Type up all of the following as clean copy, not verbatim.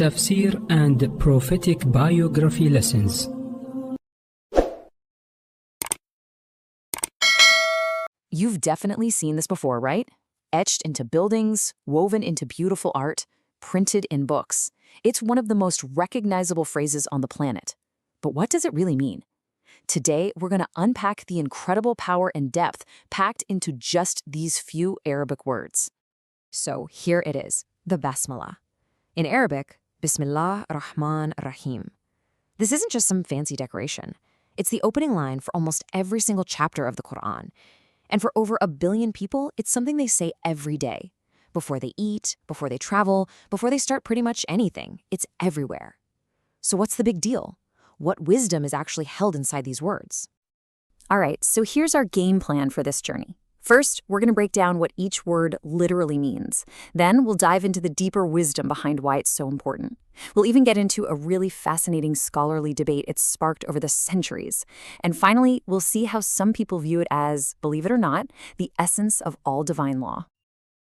Tafsir and prophetic biography lessons. You've definitely seen this before, right? Etched into buildings, woven into beautiful art, printed in books. It's one of the most recognizable phrases on the planet. But what does it really mean? Today, we're going to unpack the incredible power and depth packed into just these few Arabic words. So here it is, the basmalah. In Arabic, Bismillah, ir-Rahman, ir-Raheem. This isn't just some fancy decoration. It's the opening line for almost every single chapter of the Qur'an. And for over 1 billion people, it's something they say every day. Before they eat, before they travel, before they start pretty much anything. It's everywhere. So what's the big deal? What wisdom is actually held inside these words? All right, so here's our game plan for this journey. First, we're going to break down what each word literally means. Then we'll dive into the deeper wisdom behind why it's so important. We'll even get into a really fascinating scholarly debate it's sparked over the centuries. And finally, we'll see how some people view it as, believe it or not, the essence of all divine law.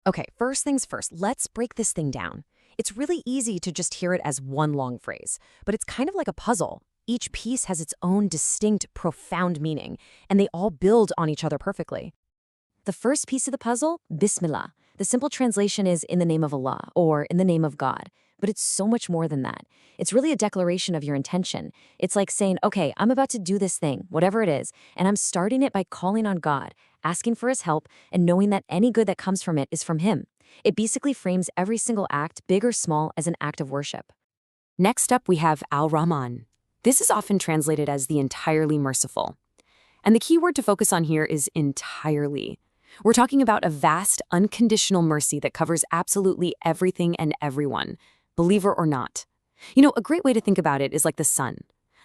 Okay, first things first, let's break this thing down. It's really easy to just hear it as one long phrase, but it's kind of like a puzzle. Each piece has its own distinct, profound meaning, and they all build on each other perfectly. The first piece of the puzzle, Bismillah. The simple translation is in the name of Allah or in the name of God, but it's so much more than that. It's really a declaration of your intention. It's like saying, okay, I'm about to do this thing, whatever it is, and I'm starting it by calling on God, asking for his help, and knowing that any good that comes from it is from him. It basically frames every single act, big or small, as an act of worship. Next up, we have ir-Rahman. This is often translated as the entirely merciful. And the key word to focus on here is entirely. We're talking about a vast, unconditional mercy that covers absolutely everything and everyone, believer or not. You know, a great way to think about it is like the sun.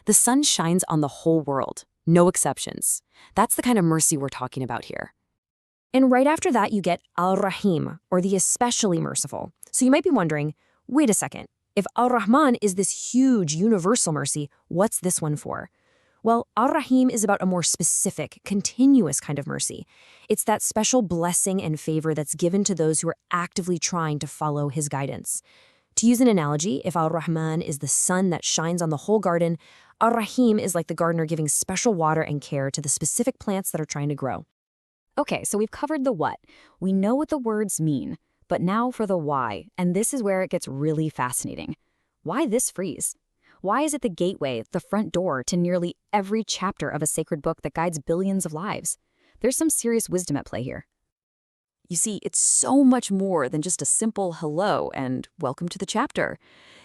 The sun shines on the whole world, no exceptions. That's the kind of mercy we're talking about here. And right after that, you get ir-Raheem, or the especially merciful. So you might be wondering, wait a second, if ir-Rahman is this huge universal mercy, what's this one for? Well, ir-Raheem is about a more specific, continuous kind of mercy. It's that special blessing and favor that's given to those who are actively trying to follow his guidance. To use an analogy, if ir-Rahman is the sun that shines on the whole garden, ir-Raheem is like the gardener giving special water and care to the specific plants that are trying to grow. Okay, so we've covered the what. We know what the words mean, but now for the why, and this is where it gets really fascinating. Why this phrase? Why is it the gateway, the front door to nearly every chapter of a sacred book that guides billions of lives? There's some serious wisdom at play here. You see, it's so much more than just a simple hello and welcome to the chapter.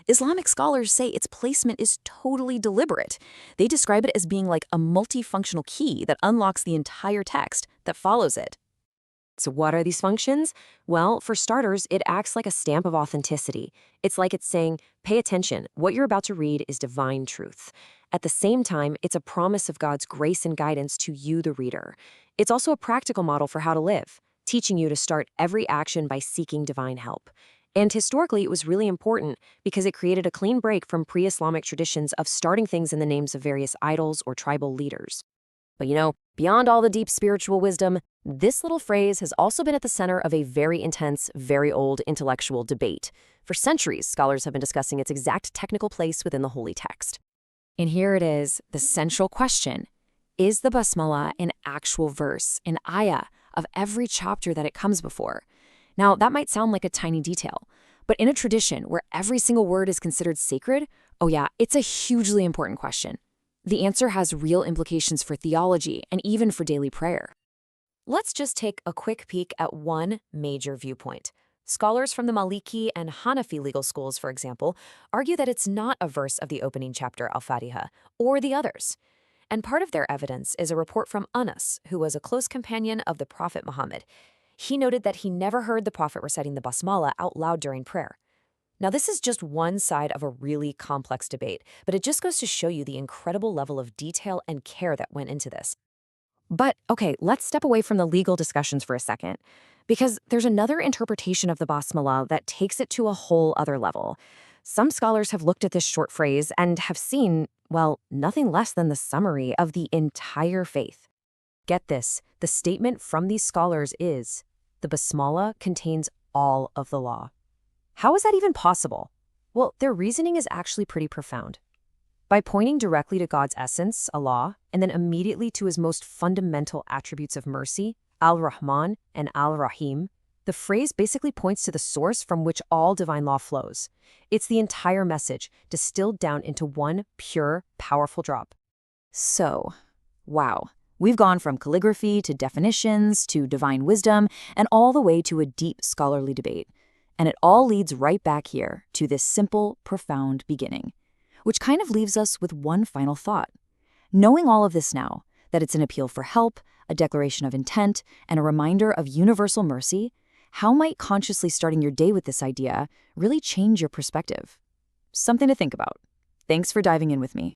Islamic scholars say its placement is totally deliberate. They describe it as being like a multifunctional key that unlocks the entire text that follows it. So what are these functions? Well, for starters, it acts like a stamp of authenticity. It's like it's saying, pay attention, what you're about to read is divine truth. At the same time, it's a promise of God's grace and guidance to you, the reader. It's also a practical model for how to live, teaching you to start every action by seeking divine help. And historically, it was really important because it created a clean break from pre-Islamic traditions of starting things in the names of various idols or tribal leaders. But you know, beyond all the deep spiritual wisdom, this little phrase has also been at the center of a very intense, very old intellectual debate. For centuries, scholars have been discussing its exact technical place within the holy text. And here it is, the central question. Is the basmalah an actual verse, an ayah, of every chapter that it comes before? Now, that might sound like a tiny detail, but in a tradition where every single word is considered sacred, oh yeah, it's a hugely important question. The answer has real implications for theology and even for daily prayer. Let's just take a quick peek at one major viewpoint. Scholars from the Maliki and Hanafi legal schools, for example, argue that it's not a verse of the opening chapter Al-Fatihah, or the others. And part of their evidence is a report from Anas, who was a close companion of the Prophet Muhammad. He noted that he never heard the Prophet reciting the basmalah out loud during prayer. Now, this is just one side of a really complex debate, but it just goes to show you the incredible level of detail and care that went into this. But, okay, let's step away from the legal discussions for a second, because there's another interpretation of the basmalah that takes it to a whole other level. Some scholars have looked at this short phrase and have seen, well, nothing less than the summary of the entire faith. Get this, the statement from these scholars is, the basmalah contains all of the law. How is that even possible? Well, their reasoning is actually pretty profound. By pointing directly to God's essence, Allah, and then immediately to his most fundamental attributes of mercy, ir-Rahman and ir-Raheem, the phrase basically points to the source from which all divine law flows. It's the entire message distilled down into one pure, powerful drop. So, wow. We've gone from calligraphy to definitions to divine wisdom and all the way to a deep scholarly debate. And it all leads right back here to this simple, profound beginning, which kind of leaves us with one final thought. Knowing all of this now, that it's an appeal for help, a declaration of intent, and a reminder of universal mercy, how might consciously starting your day with this idea really change your perspective? Something to think about. Thanks for diving in with me.